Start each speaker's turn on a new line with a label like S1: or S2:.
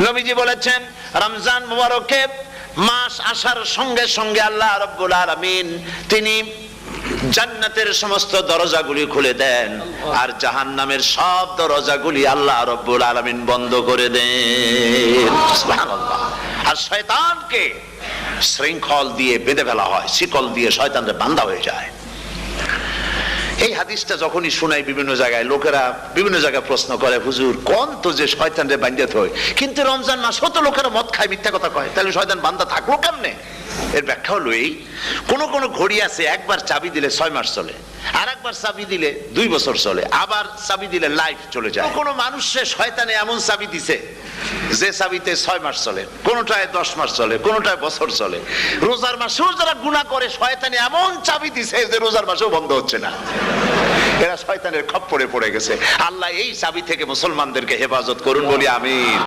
S1: নবীজি বলেছেন রমজান মুবারকে মাস আসার সঙ্গে সঙ্গে আল্লাহ রাব্বুল আলামিন তিনি জান্নাতের সমস্ত দরজাগুলি খুলে দেন আর জাহান্নামের সব দরজাগুলি আল্লাহ রাব্বুল আলামিন বন্ধ করে দেন। সুবহানাল্লাহ। আর শয়তানকে শৃঙ্খল দিয়ে বেঁধে ফেলা হয়, শিকল দিয়ে শয়তানরে বাঁধা হয়ে যায়। এই হাদিসটা যখনই শোনাই বিভিন্ন জায়গায় লোকেরা বিভিন্ন জায়গায় প্রশ্ন করে, হুজুর কোন তো যে শয়তানরে বাঁধতে হয়, কিন্তু রমজান মাস হতো লোকেরা মদ খায়, মিথ্যা কথা কয়, তাহলে শয়তান বাঁধা থাকলো কেমনে? এর ব্যাখ্যা হলো এই, কোন কোন ঘড়ি আছে একবার চাবি দিলে 6 মাস চলে, আর একবার চাবি দিলে 2 বছর চলে, আবার চাবি দিলে লাইফ চলে যায়। কোন মানুষে শয়তানে এমন চাবি দিছে যে চাবিতে 6 মাস চলে, কোনটায় 10 মাস চলে, কোনটায় বছর চলে। রোজার মাসেও যারা গুনাহ করে শয়তানে এমন চাবি দিছে যে রোজার মাসেও বন্ধ হচ্ছে না। এরা শয়তানের খপ্পরে পড়ে গেছে। আল্লাহ এই চাবি থেকে মুসলমানদেরকে হেফাজত করুন বলি আমিন।